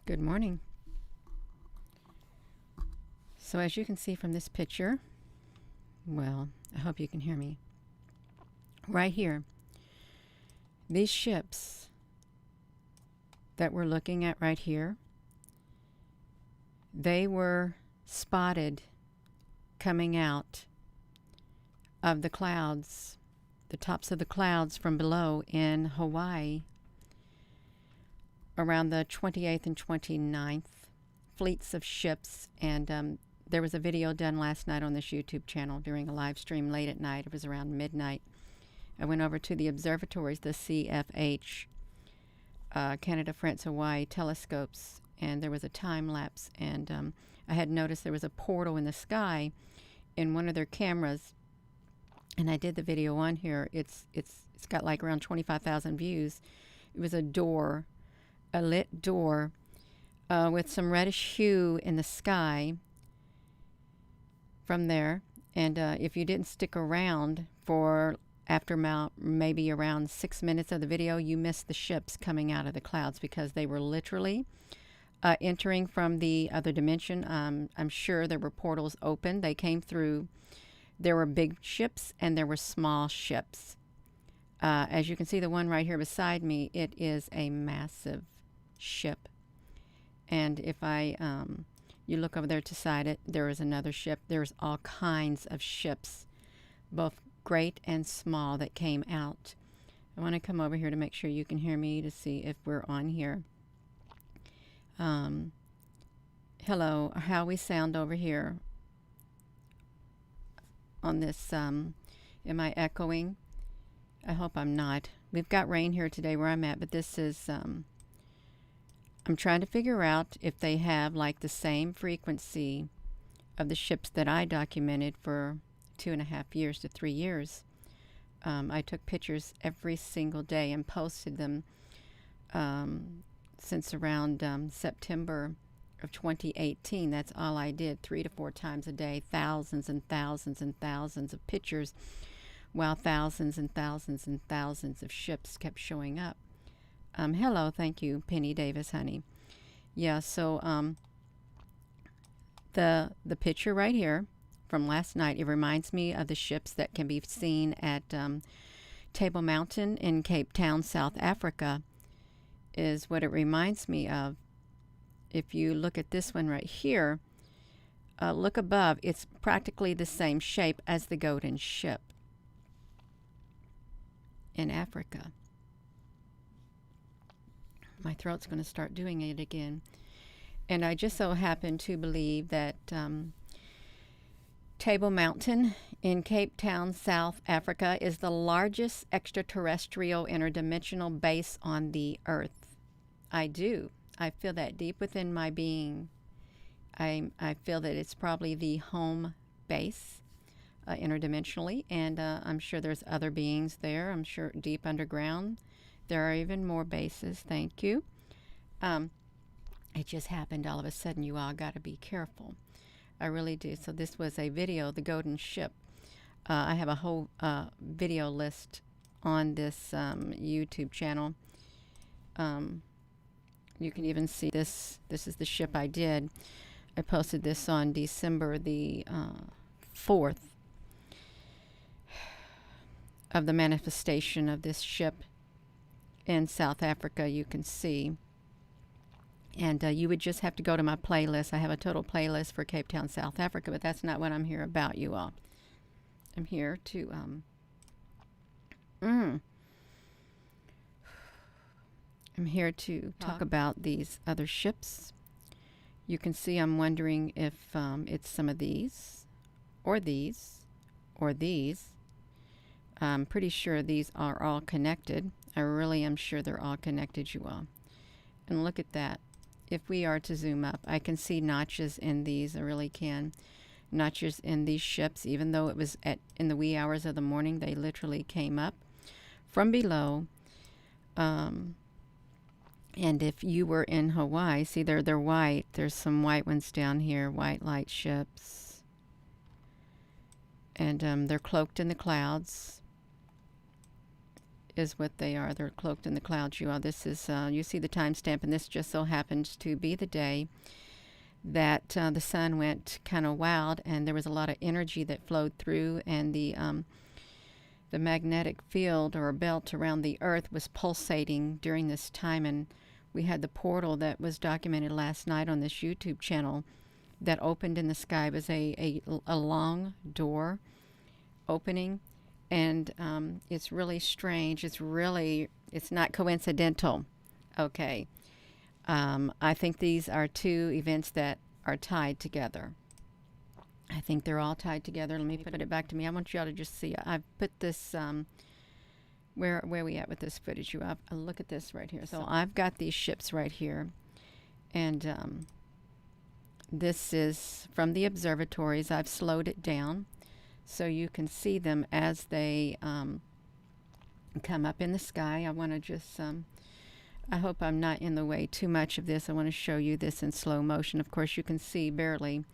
Good morning. So as you can see from this picture, well, I hope you can hear me. Right here, these ships that we're looking at right here, they were spotted coming out of the clouds, the tops of the clouds from below in Hawaii around the 28th and 29th. Fleets of ships, and there was a video done last night on this YouTube channel during a live stream late at night. It was around midnight. I went over to the observatories, the CFH, Canada, France, Hawaii telescopes, and there was a time lapse, and I had noticed there was a portal in the sky in one of their cameras, and I did the video on here. It's got like around 25,000 views. It was a door, a lit door, with some reddish hue in the sky from there. And if you didn't stick around for after maybe around 6 minutes of the video, you missed the ships coming out of the clouds because they were literally entering from the other dimension. I'm sure there were portals open. They came through. There were big ships and there were small ships. As you can see, the one right here beside me, it is a massive ship. And if you look over there to side it, there is another ship. There's all kinds of ships, both great and small, that came out. I want to come over here to make sure you can hear me to see if we're on here. Hello, how we sound over here on this. Am I echoing? I hope I'm not. We've got rain here today where I'm at, but this is... I'm trying to figure out if they have like the same frequency of the ships that I documented for 2.5 years to 3 years. I took pictures every single day and posted them since around September of 2018. That's all I did, 3 to 4 times a day, thousands and thousands and thousands of pictures, while thousands and thousands and thousands of ships kept showing up. Hello, thank you, Penny Davis, honey. Yeah, so the picture right here from last night, it reminds me of the ships that can be seen at Table Mountain in Cape Town, South Africa, is what it reminds me of. If you look at this one right here, look above, it's practically the same shape as the Golden Ship in Africa. My throat's going to start doing it again. And I just so happen to believe that Table Mountain in Cape Town, South Africa is the largest extraterrestrial interdimensional base on the Earth. I do. I feel that deep within my being. I feel that it's probably the home base interdimensionally, and I'm sure there's other beings there. I'm sure deep underground. There are even more bases. Thank you. It just happened all of a sudden. You all got to be careful. I really do. So this was a video, the Golden Ship. I have a whole video list on this YouTube channel. You can even see this. This is the ship I did. I posted this on December the 4th of the manifestation of this ship in South Africa. You can see, and you would just have to go to my playlist. I have a total playlist for Cape Town, South Africa, but that's not what I'm here about, you all. I'm here to I'm here to talk about these other ships. You can see I'm wondering if it's some of these or these or these. I'm pretty sure these are all connected. I really am sure they're all connected, you all. And look at that. If we are to zoom up, I can see notches in these. I really can. Notches in these ships, even though it was in the wee hours of the morning, they literally came up from below. And if you were in Hawaii, see they're white. There's some white ones down here, white light ships. And they're cloaked in the clouds. is what they are. They're cloaked in the clouds, you all. This is, you see the timestamp, and this just so happens to be the day that the sun went kind of wild, and there was a lot of energy that flowed through, and the magnetic field or belt around the earth was pulsating during this time. And we had the portal that was documented last night on this YouTube channel that opened in the sky. It was a long door opening, and it's really strange. It's not coincidental. Okay. I think these are two events that are tied together. I think they're all tied together. Let me put it back to me. I want y'all to just see. I've put this, where are we at with this footage? Look at this right here. So I've got these ships right here. And this is from the observatories. I've slowed it down so you can see them as they come up in the sky. I want to just, I hope I'm not in the way too much of this. I want to show you this in slow motion. Of course, you can see barely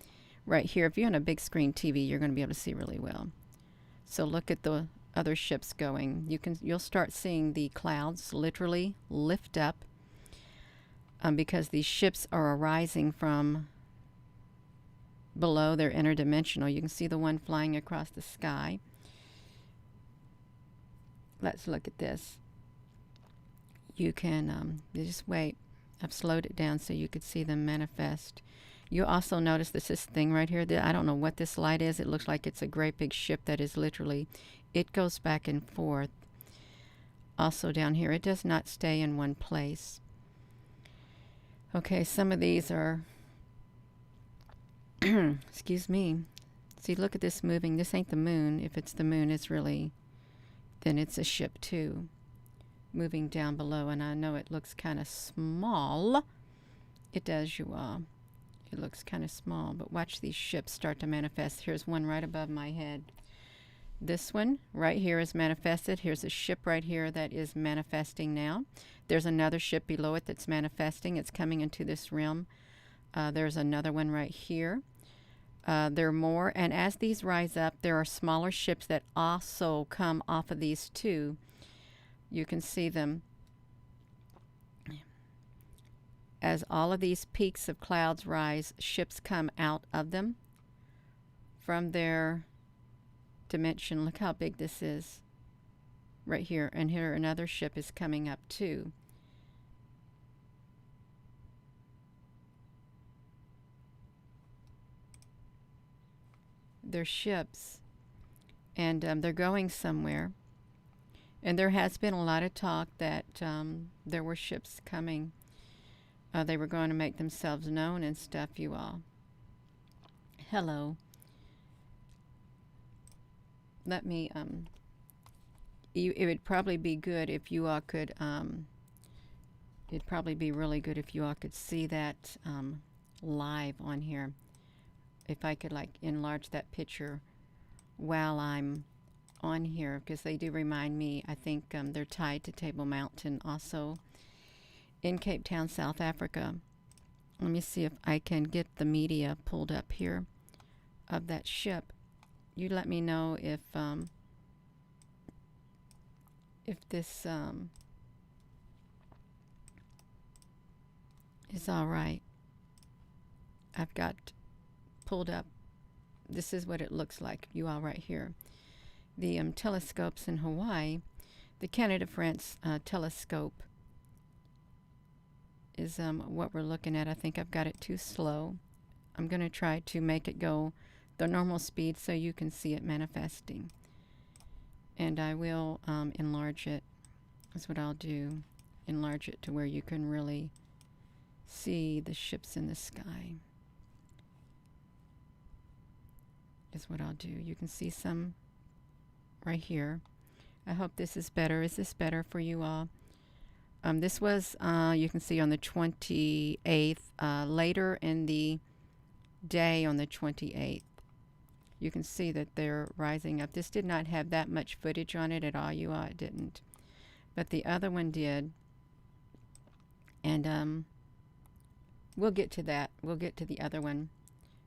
right here. If you're on a big screen TV, you're going to be able to see really well. So look at the other ships going. You'll start seeing the clouds literally lift up because these ships are arising from below. They're interdimensional. You can see the one flying across the sky. Let's look at this. You can just wait. I've slowed it down so you could see them manifest. You also notice this thing right here. I don't know what this light is. It looks like it's a great big ship that is literally, it goes back and forth. Also down here, it does not stay in one place. Okay, some of these are, excuse me. See, look at this moving. This ain't the moon. If it's the moon, it's really, then it's a ship too, moving down below. And I know it looks kind of small. It does, you all. It looks kind of small, but watch these ships start to manifest. Here's one right above my head. This one right here is manifested. Here's a ship right here that is manifesting now. There's another ship below it that's manifesting. It's coming into this realm. There's another one right here. There are more, and as these rise up, there are smaller ships that also come off of these too. You can see them. As all of these peaks of clouds rise, ships come out of them from their dimension. Look how big this is right here. And here another ship is coming up too. They're ships, and they're going somewhere. And there has been a lot of talk that there were ships coming. They were going to make themselves known and stuff, you all. Hello. Let me, it would probably be good if you all could, it'd probably be really good if you all could see that live on here. If I could, like, enlarge that picture while I'm on here, because they do remind me, I think they're tied to Table Mountain also in Cape Town, South Africa. Let me see if I can get the media pulled up here of that ship. You let me know if this is all right. I've got pulled up. This is what it looks like, you all, right here. The telescopes in Hawaii, the Canada-France telescope is what we're looking at. I think I've got it too slow. I'm going to try to make it go the normal speed so you can see it manifesting. And I will enlarge it. That's what I'll do. Enlarge it to where you can really see the ships in the sky. Is what I'll do. You can see some right here. I hope this is better. Is this better for you all? This was, you can see on the 28th, later in the day on the 28th. You can see that they're rising up. This did not have that much footage on it at all, you all. It didn't. But the other one did. And we'll get to that. We'll get to the other one.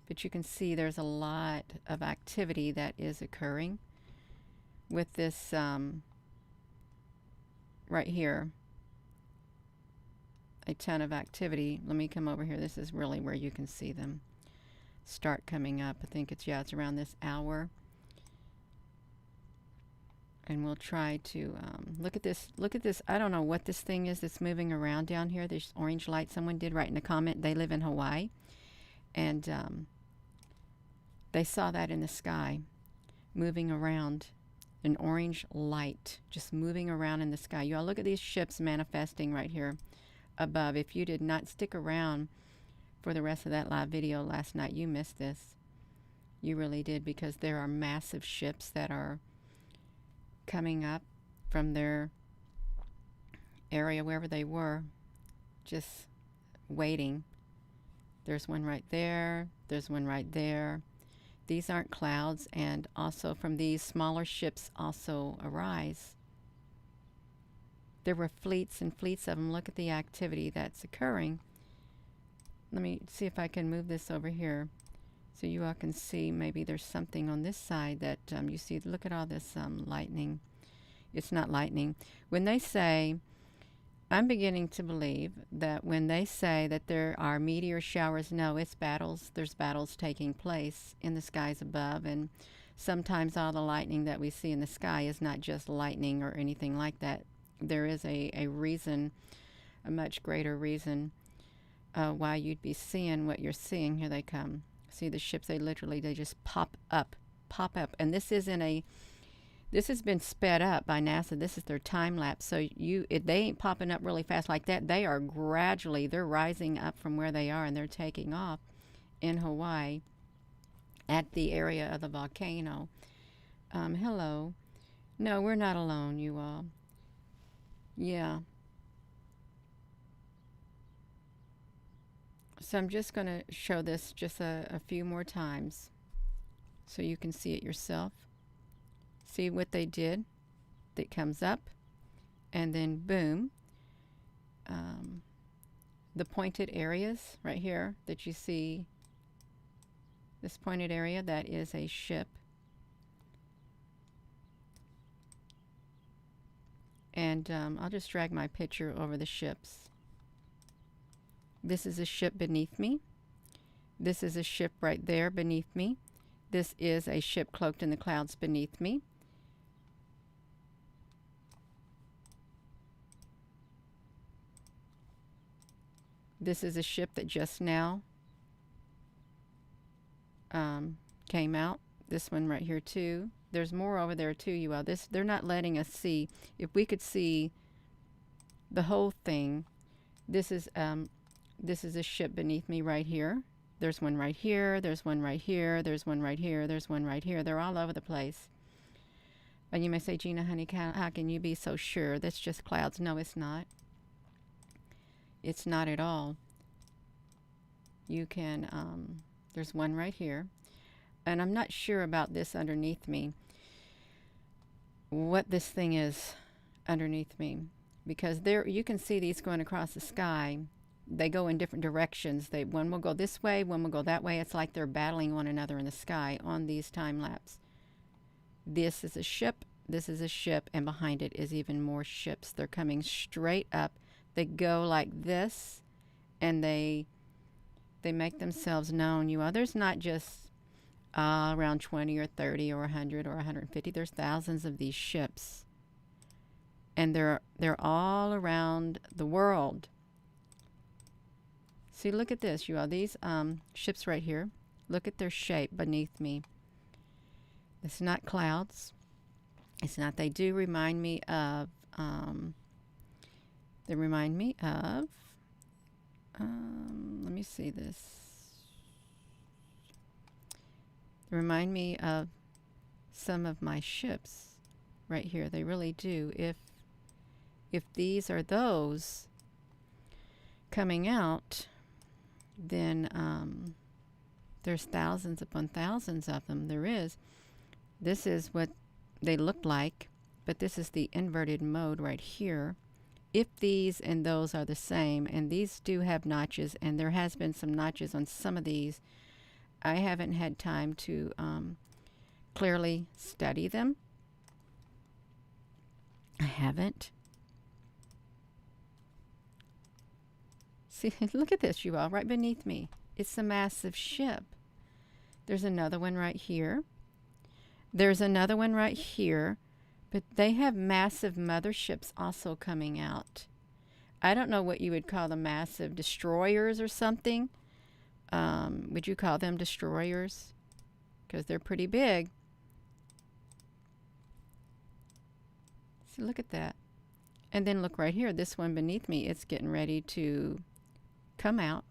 But you can see there's a lot of activity that is occurring with this right here, a ton of activity. Let me come over here. This is really where you can see them start coming up. I think it's, yeah, it's around this hour. And we'll try to look at this. Look at this. I don't know what this thing is that's moving around down here. There's orange light. Someone did write in a comment they live in Hawaii. And they saw that in the sky, moving around. An orange light just moving around in the sky. You all look at these ships manifesting right here above. If you did not stick around for the rest of that live video last night, you missed this. You really did, because there are massive ships that are coming up from their area, wherever they were, just waiting. There's one right there. There's one right there. These aren't clouds, and also from these smaller ships also arise. There were fleets and fleets of them. Look at the activity that's occurring. Let me see if I can move this over here so you all can see. Maybe there's something on this side that you see. Look at all this lightning. It's not lightning. When they say, I'm beginning to believe that when they say that there are meteor showers, no, it's battles. There's battles taking place in the skies above, and sometimes all the lightning that we see in the sky is not just lightning or anything like that. There is a reason, a much greater reason why you'd be seeing what you're seeing. Here they come. See the ships, they just pop up. And this is this has been sped up by NASA. This is their time lapse. So if they ain't popping up really fast like that, they are gradually, they're rising up from where they are, and they're taking off in Hawaii at the area of the volcano. Hello. No, we're not alone, you all. Yeah. So I'm just going to show this just a few more times so you can see it yourself. See what they did? It comes up, and then boom. The pointed areas right here that you see, this pointed area, that is a ship. And I'll just drag my picture over the ships. This is a ship beneath me. This is a ship right there beneath me. This is a ship cloaked in the clouds beneath me. This is a ship that just now came out. This one right here too. There's more over there too, you all. They're not letting us see. If we could see the whole thing, this is a ship beneath me right here. There's one right here. There's one right here. There's one right here. There's one right here. They're all over the place. And you may say, Gina, honey, how can you be so sure? That's just clouds. No, it's not. It's not at all. You can, there's one right here. And I'm not sure about this underneath me, what this thing is underneath me. Because there, you can see these going across the sky. They go in different directions. One will go this way, one will go that way. It's like they're battling one another in the sky on these time lapse. This is a ship, and behind it is even more ships. They're coming straight up. They go like this, and they make themselves known. You all, there's not just around 20 or 30 or 100 or 150. There's thousands of these ships, and they're all around the world. See, look at this, you all. These ships right here. Look at their shape beneath me. It's not clouds. It's not. They do remind me of. They remind me of. Let me see this. They remind me of some of my ships right here. They really do. If these are those coming out, then there's thousands upon thousands of them. There is. This is what they look like, but this is the inverted mode right here. If these and those are the same, and these do have notches, and there has been some notches on some of these, I haven't had time to clearly study them. I haven't. See, look at this, you all, right beneath me. It's a massive ship. There's another one right here. There's another one right here. But they have massive motherships also coming out. I don't know what you would call them, massive destroyers or something. Would you call them destroyers? Because they're pretty big. See, look at that. And then look right here, this one beneath me, it's getting ready to come out.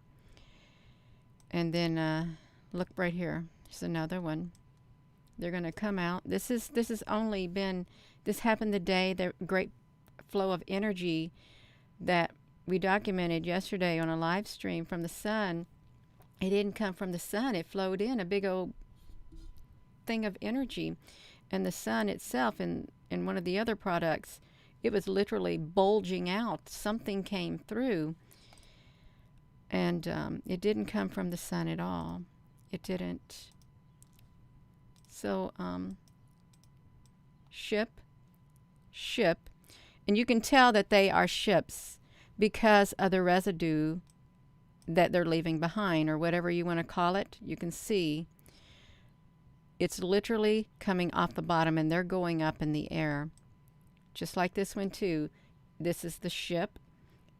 And then look right here, there's another one. They're going to come out. This has only been, this happened the day, the great flow of energy that we documented yesterday on a live stream from the sun. It didn't come from the sun. It flowed in a big old thing of energy. And the sun itself, in one of the other products, it was literally bulging out. Something came through. And it didn't come from the sun at all. It didn't. So, ship. And you can tell that they are ships because of the residue that they're leaving behind, or whatever you want to call it. You can see it's literally coming off the bottom, and they're going up in the air. Just like this one too. This is the ship,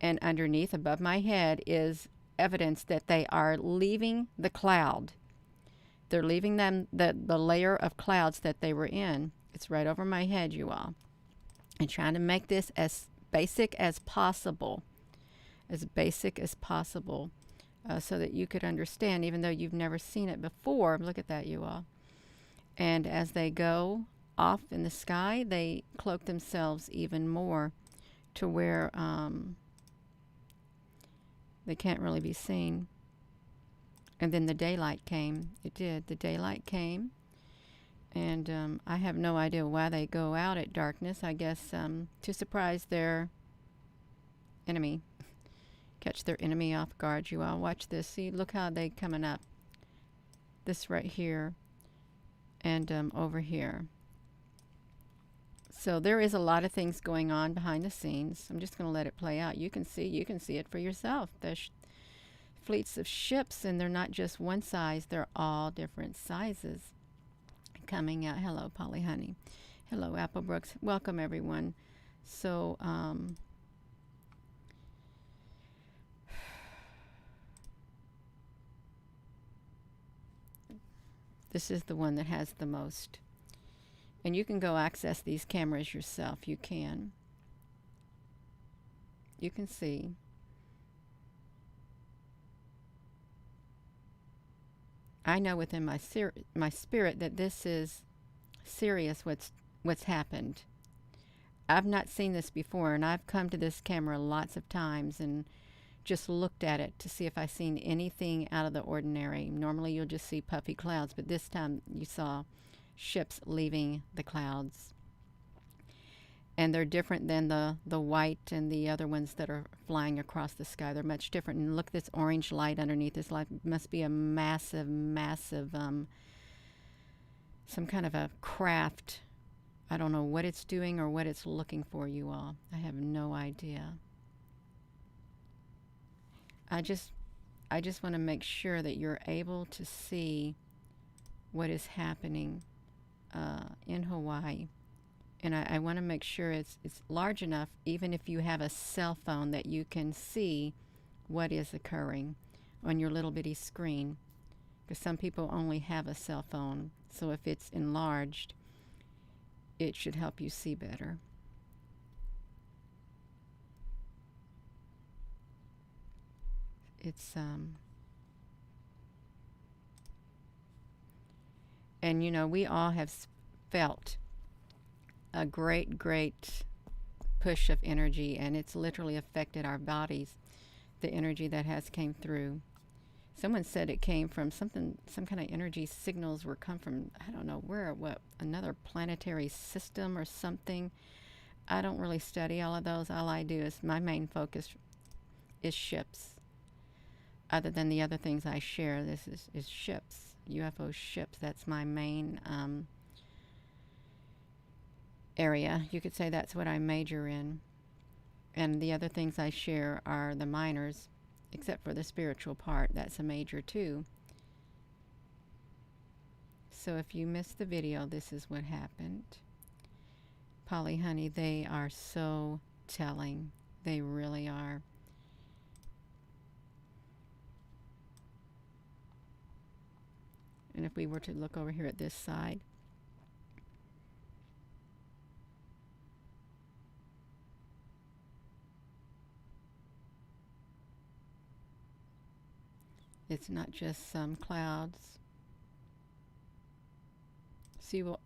and underneath, above my head, is evidence that they are leaving the cloud. They're leaving them the layer of clouds that they were in. It's right over my head, you all. And trying to make this as basic as possible. As basic as possible. So that you could understand, even though you've never seen it before. Look at that, you all. And as they go off in the sky, they cloak themselves even more to where they can't really be seen. And then the daylight came. It did. The daylight came. And I have no idea why they go out at darkness. I guess to surprise their enemy. Catch their enemy off guard. You all watch this. See, look how they coming up. This right here. And over here. So there is a lot of things going on behind the scenes. I'm just going to let it play out. You can see it for yourself. There's fleets of ships, and they're not just one size. They're all different sizes coming out. Hello, Polly Honey. Hello, Apple Brooks. Welcome, everyone. So, this is the one that has the most. And you can go access these cameras yourself. You can. You can see. I know within my spirit that this is serious, what's happened. I've not seen this before, and I've come to this camera lots of times and just looked at it to see if I've seen anything out of the ordinary. Normally you'll just see puffy clouds, but this time you saw ships leaving the clouds. And they're different than the white and the other ones that are flying across the sky. They're much different. And look at this orange light underneath. This light must be a massive, massive, some kind of a craft. I don't know what it's doing or what it's looking for, you all. I have no idea. I just want to make sure that you're able to see what is happening in Hawaii. And I want to make sure it's large enough, even if you have a cell phone, that you can see what is occurring on your little bitty screen. Because some people only have a cell phone. So if it's enlarged, it should help you see better. It's and you know, we all have felt a great push of energy, and it's literally affected our bodies. The energy that has came through. Someone said it came from some kind of energy signals were come from, I don't know where, what, another planetary system or something. I don't really study all of those. All I do is, my main focus is ships. Other than the other things I share, this is ships, UFO ships. That's my main area. You could say that's what I major in. And the other things I share are the minors except for the spiritual part. That's a major too. So if you missed the video, this is what happened. Polly, honey, they are so telling. They really are. And if we were to look over here at this side, it's not just some clouds. See, well,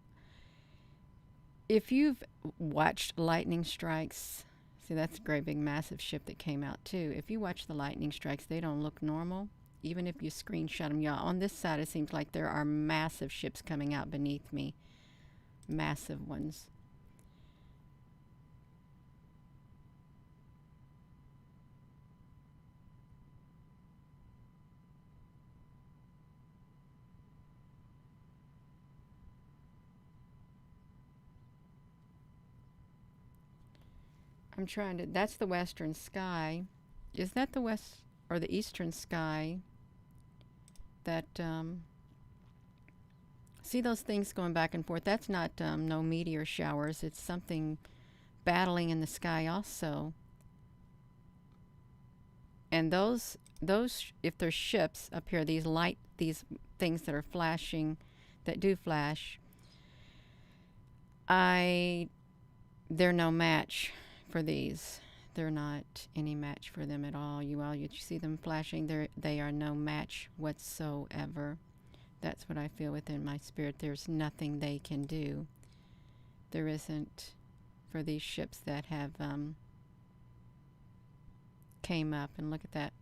if you've watched lightning strikes, see, that's a great big massive ship that came out too. If you watch the lightning strikes, they don't look normal. Even if you screenshot them, y'all. On this side, it seems like there are massive ships coming out beneath me. Massive ones. I'm trying to, that's the western sky. Is that the west or the eastern sky? That, see those things going back and forth? That's not no meteor showers. It's something battling in the sky also. And those, if there's ships up here, these things that are flashing, that do flash, they're no match for these. They're not any match for them at all. You see them flashing? They are no match whatsoever. That's what I feel within my spirit. There's nothing they can do. There isn't for these ships that have came up. And look at that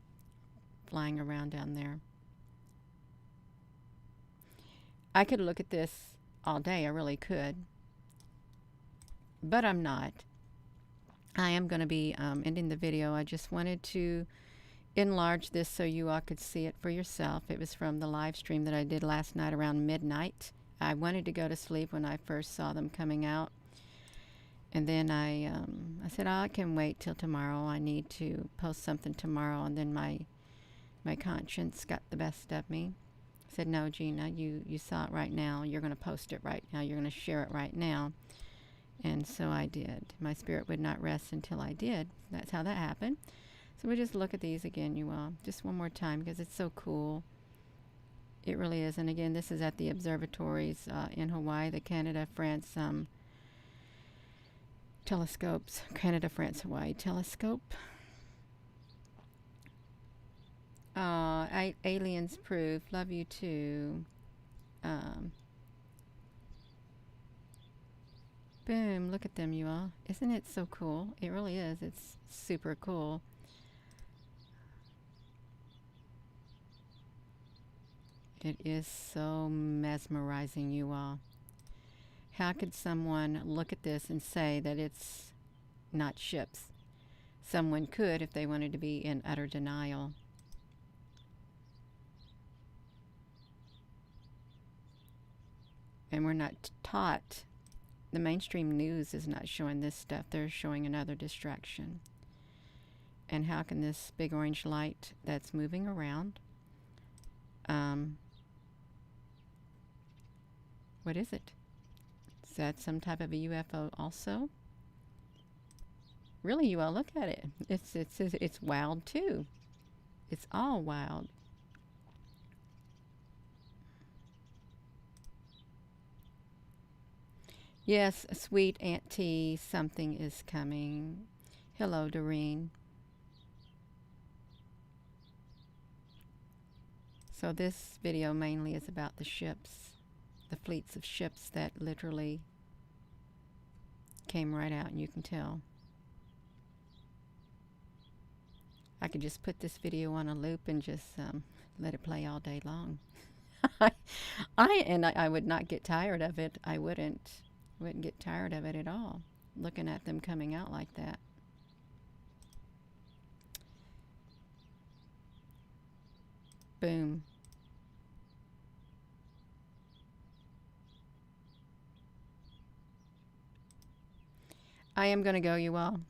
flying around down there. I could look at this all day. I really could. But I'm not. I am going to be ending the video. I just wanted to enlarge this so you all could see it for yourself. It was from the live stream that I did last night around midnight. I wanted to go to sleep when I first saw them coming out. And then I said, oh, I can wait till tomorrow. I need to post something tomorrow. And then my conscience got the best of me. I said, no, Gina, you saw it right now. You're going to post it right now. You're going to share it right now. And so I did. My spirit would not rest until I did. That's how that happened. So we just look at these again, you all. Just one more time because it's so cool. It really is. And again, this is at the observatories in Hawaii, the Canada-France telescopes. Canada-France-Hawaii telescope. Aliens proof. Love you too. Boom, look at them, you all. Isn't it so cool? It really is. It's super cool. It is so mesmerizing, you all. How could someone look at this and say that it's not ships? Someone could if they wanted to be in utter denial. And we're not taught. The mainstream news is not showing this stuff. They're showing another distraction. And how can this big orange light that's moving around, what is it? Is that some type of a UFO also? Really, you all look at it. It's wild too. It's all wild. Yes, sweet Aunt T, something is coming. Hello, Doreen. So this video mainly is about the ships, the fleets of ships that literally came right out, and you can tell. I could just put this video on a loop and just let it play all day long. I would not get tired of it. I wouldn't get tired of it at all, looking at them coming out like that. Boom. I am going to go, you all.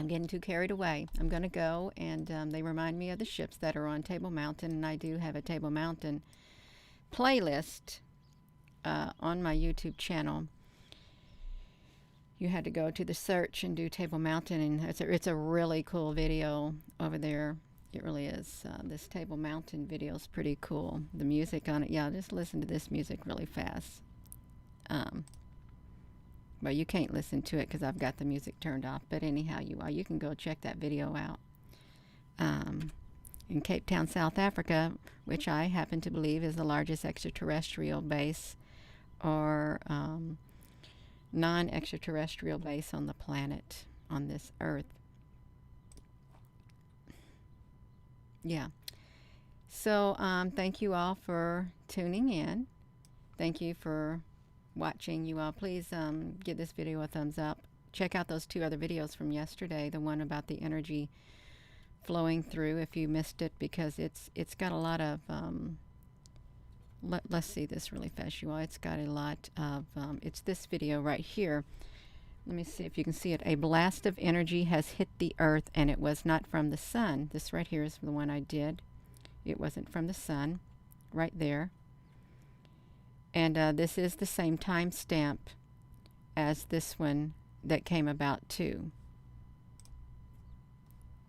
I'm getting too carried away. I'm going to go, and they remind me of the ships that are on Table Mountain, and I do have a Table Mountain playlist on my YouTube channel. You had to go to the search and do Table Mountain, and it's a really cool video over there. It really is. This Table Mountain video is pretty cool. The music on it, yeah, just listen to this music really fast. But you can't listen to it because I've got the music turned off. But anyhow, you can go check that video out. In Cape Town, South Africa, which I happen to believe is the largest extraterrestrial base or non-extraterrestrial base on the planet, on this earth. Yeah. So thank you all for tuning in. Thank you for watching. You all, please give this video a thumbs up. Check out those 2 other videos from yesterday. The one about the energy flowing through, if you missed it, because it's got a lot of let's see this really fast, you all. It's got a lot of it's this video right here. Let me see if you can see it. A blast of energy has hit the earth, and it was not from the sun. This right here is the one I did. It wasn't from the sun, right there. And this is the same time stamp as this one that came about too.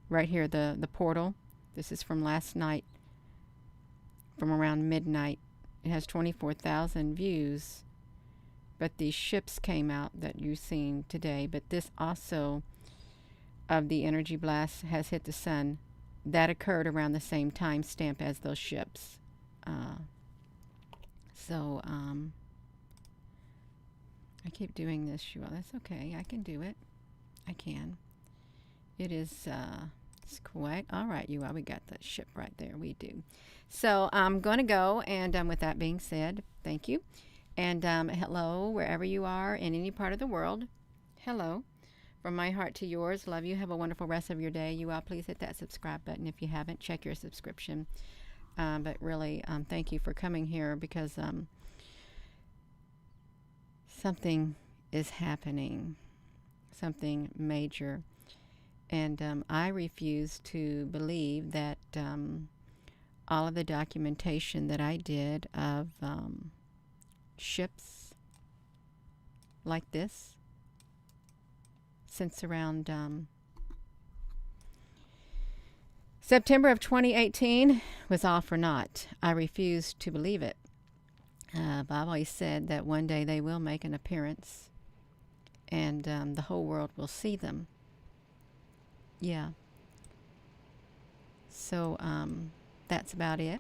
Right here, the portal. This is from last night, from around midnight. It has 24,000 views. But these ships came out that you've seen today. But this also, of the energy blast, has hit the sun. That occurred around the same time stamp as those ships. So I keep doing this, you all. That's okay. I can do it. I can. It is it's quite all right, you all. We got the ship right there. We do. So I'm going to go, and with that being said, thank you. And hello, wherever you are in any part of the world. Hello. From my heart to yours. Love you. Have a wonderful rest of your day. You all, please hit that subscribe button if you haven't. Check your subscription. But really, thank you for coming here, because something is happening. Something major. And I refuse to believe that all of the documentation that I did of ships like this since around September of 2018 was all for naught. I refuse to believe it. I've always said that one day they will make an appearance, and the whole world will see them. Yeah. So that's about it.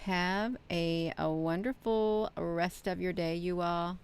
Have a wonderful rest of your day, you all.